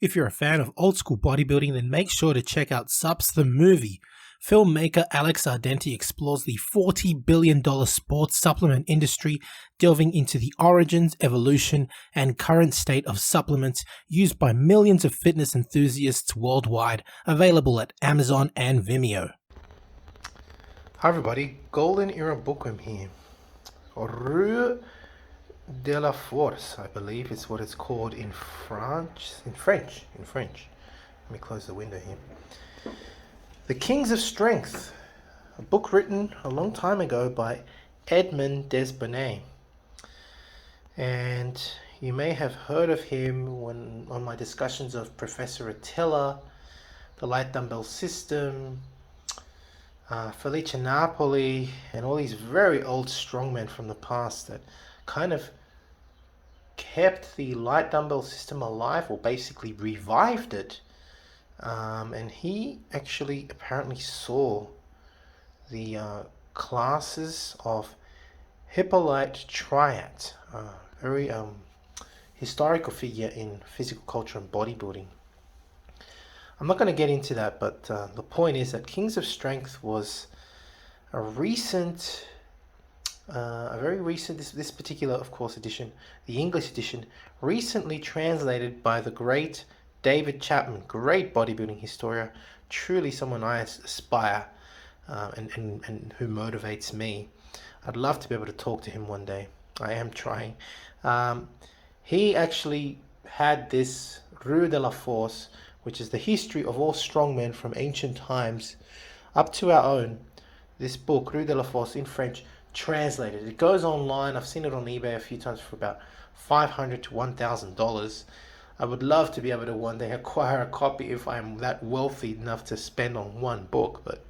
If you're a fan of old school bodybuilding, then make sure to check out Sups the Movie. Filmmaker Alex Ardenti explores the $40 billion sports supplement industry, delving into the origins, evolution, and current state of supplements used by millions of fitness enthusiasts worldwide, available at Amazon and Vimeo. Hi everybody, Golden Era Bookworm here. Rue de la Force, I believe is what it's called in French. Let me close the window here. The Kings of Strength, a book written a long time ago by Edmond Desbonnet. And you may have heard of him on my discussions of Professor Attila, the light dumbbell system, Felice Napoli, and all these very old strongmen from the past that kind of kept the light dumbbell system alive, or basically revived it. And he actually apparently saw the classes of Hippolyte Triad, a very historical figure in physical culture and bodybuilding. I'm not going to get into that, but the point is that Kings of Strength was a very recent, this particular, of course, edition, the English edition, recently translated by the great David Chapman, great bodybuilding historian, truly someone I aspire and who motivates me. I'd love to be able to talk to him one day. I am trying. He actually had this Rue de la Force, which is the history of all strongmen from ancient times up to our own. This book, Rue de la Force, in French, translated. It goes online. I've seen it on eBay a few times for about $500 to $1,000. I would love to be able to one day acquire a copy if I'm that wealthy enough to spend on one book. But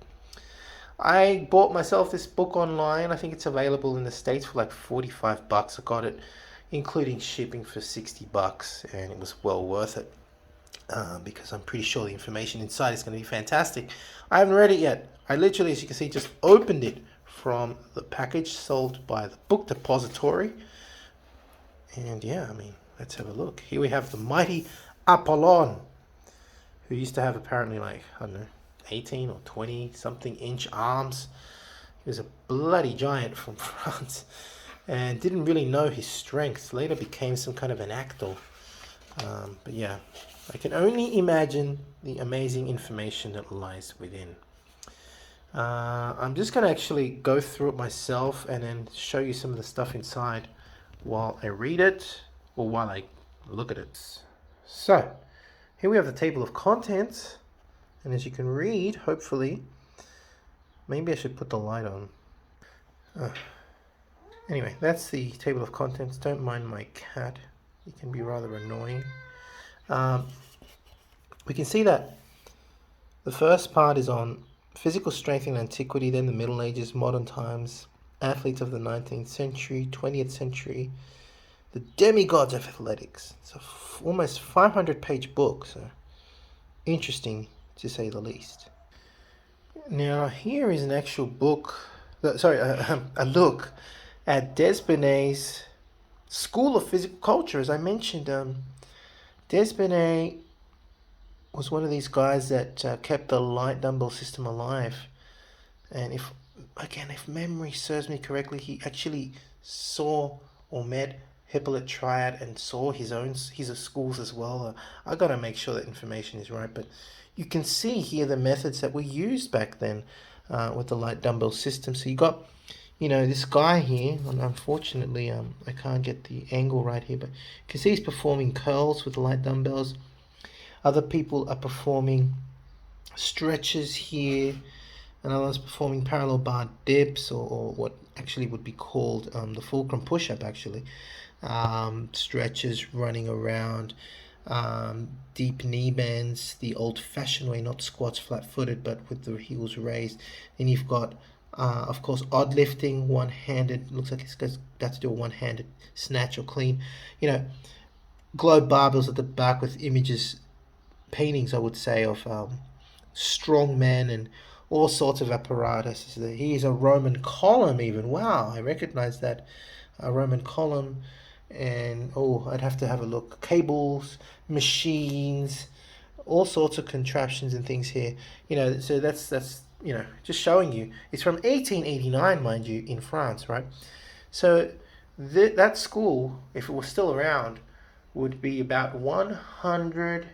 I bought myself this book online. I think it's available in the States for like $45. I got it including shipping for $60, and it was well worth it. Because I'm pretty sure the information inside is going to be fantastic. I haven't read it yet. I literally, as you can see, just opened it from the package sold by the Book Depository. And yeah, I mean, let's have a look. Here we have the mighty Apollon, who used to have apparently like, I don't know, 18 or 20 something inch arms. He was a bloody giant from France and didn't really know his strength. Later became some kind of an actor. But yeah, I can only imagine the amazing information that lies within. I'm just going to actually go through it myself and then show you some of the stuff inside while I read it, or while I look at it. So, here we have the table of contents, and as you can read, hopefully, maybe I should put the light on. Anyway, that's the table of contents. Don't mind my cat. It can be rather annoying. We can see that the first part is on physical strength in antiquity, then the Middle Ages, modern times, athletes of the 19th century, 20th century, the demigods of athletics. It's almost 500-page book, so interesting to say the least. Now, here is an actual book, a look at Desbonnet's School of Physical Culture. As I mentioned, Desbonnet was one of these guys that kept the light dumbbell system alive. And if memory serves me correctly, he actually saw or met Hippolyte Triad and saw his schools as well. I got to make sure that information is right. But you can see here the methods that were used back then with the light dumbbell system. So you got, this guy here, and unfortunately I can't get the angle right here, but you can see he's performing curls with the light dumbbells. Other people are performing stretches here, and others performing parallel bar dips, or what actually would be called the fulcrum push-up, actually. Stretches, running around, deep knee bends, the old-fashioned way, not squats flat-footed, but with the heels raised. Then you've got, of course, odd lifting, one-handed. Looks like it's got to do a one-handed snatch or clean. Globe barbells at the back with images, paintings, I would say, of strong men and all sorts of apparatus. Here's a Roman column even. Wow, I recognize that. A Roman column and I'd have to have a look. Cables, machines, all sorts of contraptions and things here. So that's just showing you. It's from 1889, mind you, in France, right? So that school, if it was still around, would be about 100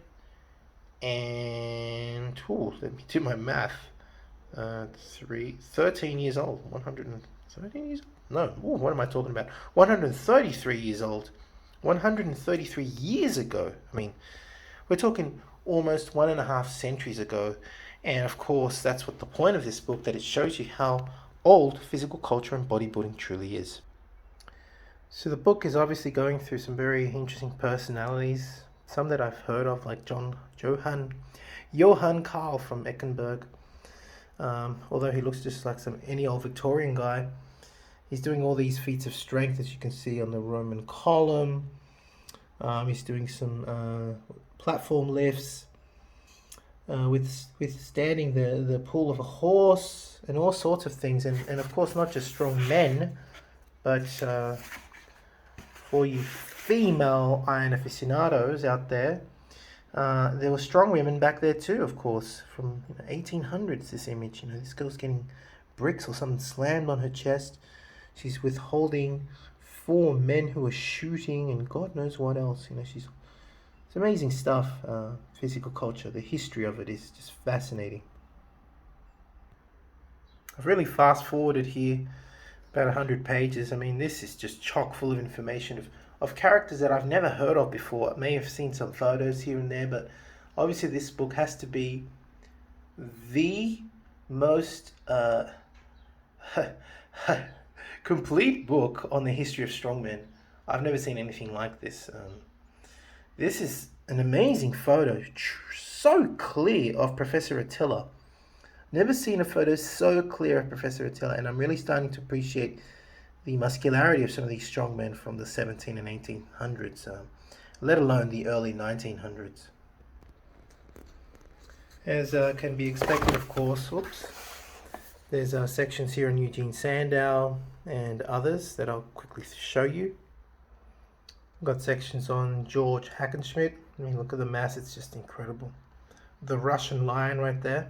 and let me do my math. 13 years old. 113 years old? No, what am I talking about? 133 years old. 133 years ago. I mean, we're talking almost 1.5 centuries ago. And of course, that's what the point of this book, that it shows you how old physical culture and bodybuilding truly is. So the book is obviously going through some very interesting personalities, some that I've heard of, like Johann Karl from Eckenberg. Although he looks just like any old Victorian guy, he's doing all these feats of strength, as you can see on the Roman column. He's doing some platform lifts, withstanding the pull of a horse, and all sorts of things. And of course, not just strong men, but for you female iron aficionados out there, there were strong women back there too, of course, from 1800s. This image, this girl's getting bricks or something slammed on her chest. She's withholding 4 men who are shooting, and God knows what else. It's amazing stuff. Physical culture, the history of it is just fascinating. I've really fast forwarded here about 100 pages. I mean, this is just chock full of information of characters that I've never heard of before. I may have seen some photos here and there, but obviously this book has to be the most complete book on the history of strongmen. I've never seen anything like this. This is an amazing photo, so clear, of Professor Attila. Never seen a photo so clear of Professor Attila, and I'm really starting to appreciate the muscularity of some of these strongmen from the 17 and 1800s, let alone the early 1900s. As can be expected, of course, there's sections here on Eugene Sandow and others that I'll quickly show you. I've got sections on George Hackenschmidt. I mean, look at the mass, it's just incredible. The Russian lion right there.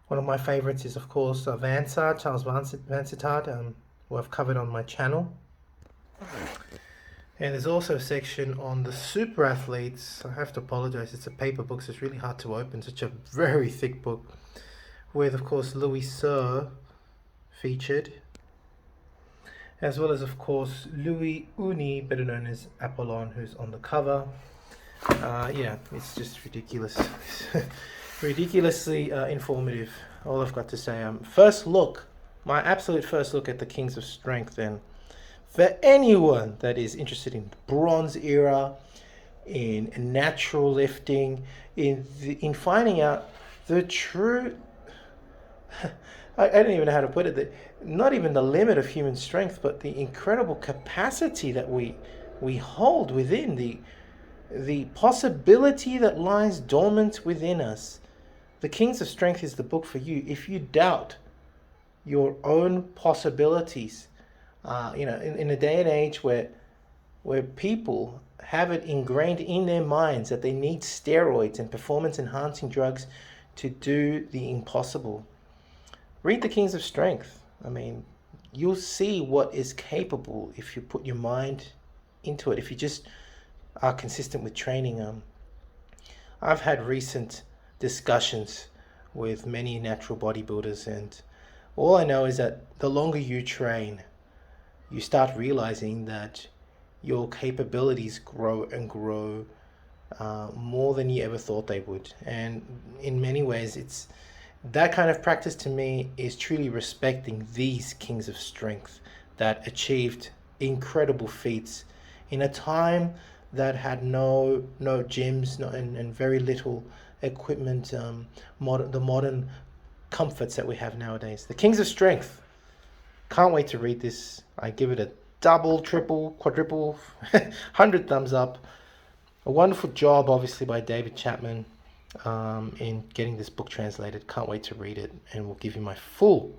One of my favorites is, of course, Vansittart, Charles Vansittart, who I've covered on my channel. And there's also a section on the super athletes. I have to apologize, it's a paper book, so it's really hard to open, such a very thick book, with, of course, Louis Cyr featured, as well as, of course, Louis Uni, better known as Apollon, who's on the cover. Yeah, it's just ridiculous. Ridiculously informative, all I've got to say. My absolute first look at the Kings of Strength. And for anyone that is interested in the Bronze Era, in natural lifting, in finding out the true, I don't even know how to put it, not even the limit of human strength, but the incredible capacity that we hold within, the possibility that lies dormant within us. The Kings of Strength is the book for you if you doubt your own possibilities. In a day and age where people have it ingrained in their minds that they need steroids and performance-enhancing drugs to do the impossible. Read the Kings of Strength. I mean, you'll see what is capable if you put your mind into it, if you just are consistent with training. I've had recent discussions with many natural bodybuilders, and all I know is that the longer you train, you start realizing that your capabilities grow and grow more than you ever thought they would. And in many ways, it's that kind of practice to me is truly respecting these Kings of Strength that achieved incredible feats in a time that had no gyms and very little equipment, the modern comforts that we have nowadays. The Kings of Strength. Can't wait to read this. I give it a double, triple, quadruple, 100 thumbs up. A wonderful job, obviously, by David Chapman in getting this book translated. Can't wait to read it, and will give you my full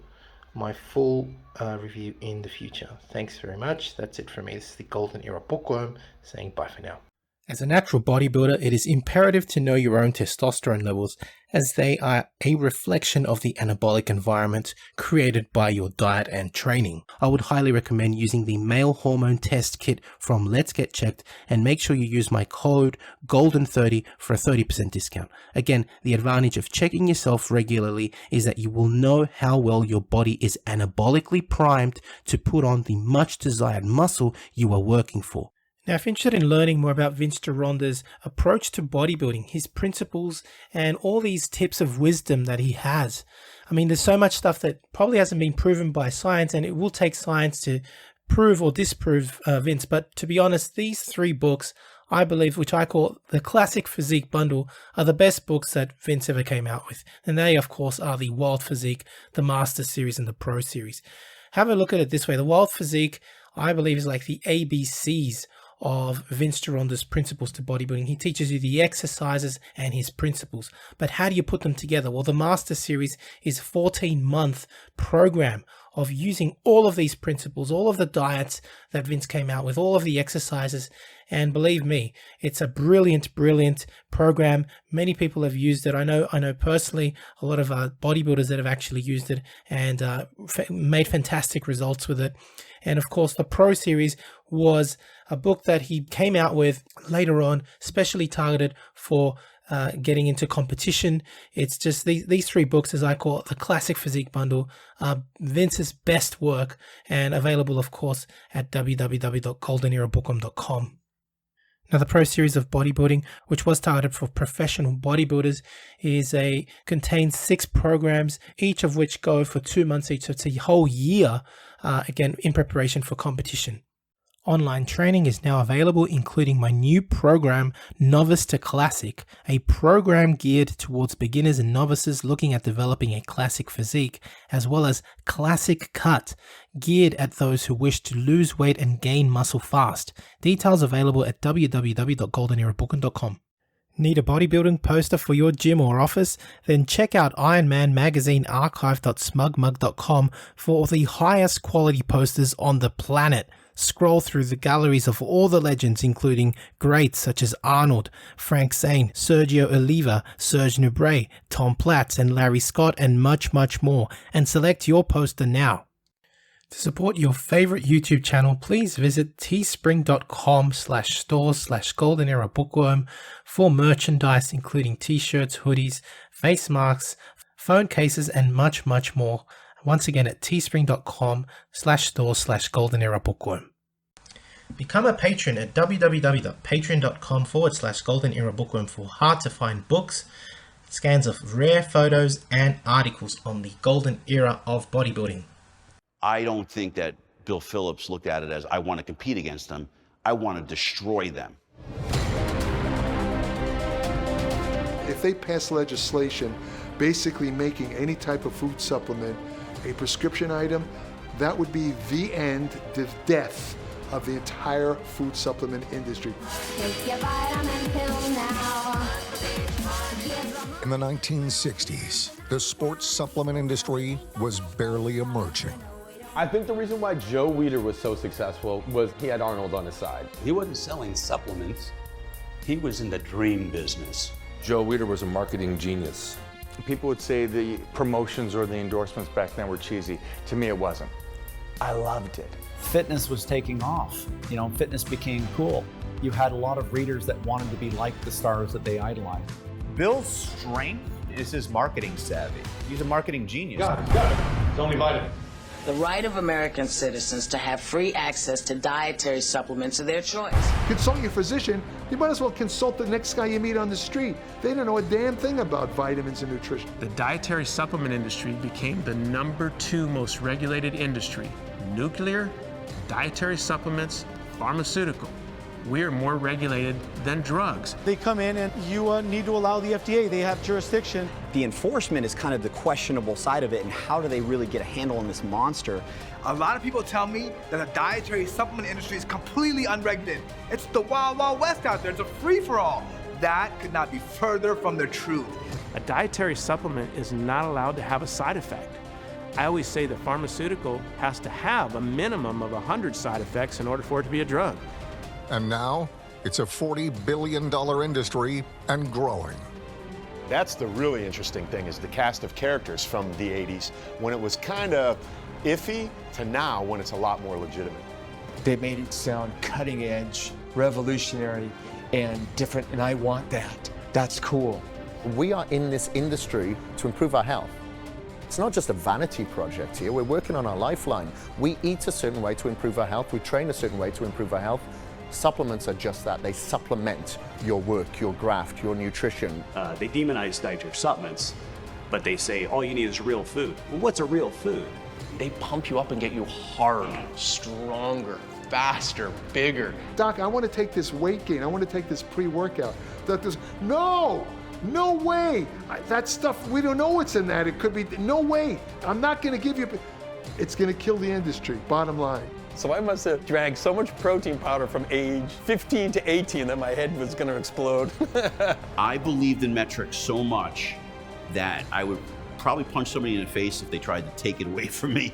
my full review in the future. Thanks very much. That's it from me. This is the Golden Era Bookworm saying bye for now. As a natural bodybuilder, it is imperative to know your own testosterone levels, as they are a reflection of the anabolic environment created by your diet and training. I would highly recommend using the male hormone test kit from Let's Get Checked, and make sure you use my code GOLDEN30 for a 30% discount. Again, the advantage of checking yourself regularly is that you will know how well your body is anabolically primed to put on the much desired muscle you are working for. Now, if you're interested in learning more about Vince Gironda's approach to bodybuilding, his principles, and all these tips of wisdom that he has, I mean, there's so much stuff that probably hasn't been proven by science, and it will take science to prove or disprove Vince. But to be honest, these 3 books, I believe, which I call the Classic Physique Bundle, are the best books that Vince ever came out with. And they, of course, are the Wild Physique, the Master Series, and the Pro Series. Have a look at it this way. The Wild Physique, I believe, is like the ABCs of Vince Gironda's principles to bodybuilding. He teaches you the exercises and his principles, but how do you put them together? Well, the Master Series is a 14-month program of using all of these principles, all of the diets that Vince came out with, all of the exercises, and believe me, it's a brilliant program. Many people have used it. I know personally a lot of bodybuilders that have actually used it and made fantastic results with it. And of course, the Pro Series was a book that he came out with later on, specially targeted for getting into competition. It's just these 3 books, as I call it, the Classic Physique Bundle, Vince's best work, and available, of course, at www.goldenerabookworm.com. Now, the Pro Series of Bodybuilding, which was targeted for professional bodybuilders, contains 6 programs, each of which go for 2 months each. So it's a whole year, again, in preparation for competition. Online training is now available, including my new program, Novice to Classic, a program geared towards beginners and novices looking at developing a classic physique, as well as Classic Cut, geared at those who wish to lose weight and gain muscle fast. Details available at www.goldenerabookworm.com. Need a bodybuilding poster for your gym or office? Then check out Ironman Magazine archive.smugmug.com for the highest quality posters on the planet. Scroll through the galleries of all the legends, including greats such as Arnold, Frank Zane, Sergio Oliva, Serge Nubret, Tom Platz, and Larry Scott, and much more, and select your poster now. To support your favorite YouTube channel, please visit teespring.com/stores/goldenerabookworm for merchandise, including t-shirts, hoodies, face masks, phone cases, and much more. Once again at teespring.com/stores/goldenerabookworm. Become a patron at www.patreon.com/goldenerabookworm for hard to find books, scans of rare photos, and articles on the golden era of bodybuilding. I don't think that Bill Phillips looked at it as, I want to compete against them. I want to destroy them. If they pass legislation basically making any type of food supplement a prescription item, that would be the end, the death of the entire food supplement industry. Take your vitamin pill now. In the 1960s, the sports supplement industry was barely emerging. I think the reason why Joe Weider was so successful was he had Arnold on his side. He wasn't selling supplements. He was in the dream business. Joe Weider was a marketing genius. People would say the promotions or the endorsements back then were cheesy. To me, it wasn't. I loved it. Fitness was taking off. You know, fitness became cool. You had a lot of readers that wanted to be like the stars that they idolized. Bill's strength is his marketing savvy. He's a marketing genius. Got it. It's only vitamin. The right of American citizens to have free access to dietary supplements of their choice. Consult your physician. You might as well consult the next guy you meet on the street. They don't know a damn thing about vitamins and nutrition. The dietary supplement industry became the #2 most regulated industry. Nuclear, dietary supplements, pharmaceutical. We're more regulated than drugs. They come in and you need to allow the FDA. They have jurisdiction. The enforcement is kind of the questionable side of it, and how do they really get a handle on this monster? A lot of people tell me that the dietary supplement industry is completely unregulated. It's the wild, wild west out there. It's a free-for-all. That could not be further from the truth. A dietary supplement is not allowed to have a side effect. I always say that pharmaceutical has to have a minimum of 100 side effects in order for it to be a drug. And now, it's a $40 billion industry and growing. That's the really interesting thing, is the cast of characters from the 80s, when it was kind of iffy, to now when it's a lot more legitimate. They made it sound cutting edge, revolutionary, and different, and I want that. That's cool. We are in this industry to improve our health. It's not just a vanity project here. We're working on our lifeline. We eat a certain way to improve our health. We train a certain way to improve our health. Supplements are just that. They supplement your work, your graft, your nutrition. They demonize dietary supplements, but they say all you need is real food. Well, what's a real food? They pump you up and get you hard, stronger, faster, bigger. Doc, I want to take this weight gain. I want to take this pre-workout. Doctor's, no way. That stuff, we don't know what's in that. It could be, no way. I'm not going to give you, it's going to kill the industry, bottom line. So I must have drank so much protein powder from age 15 to 18 that my head was going to explode. I believed in metrics so much that I would probably punch somebody in the face if they tried to take it away from me.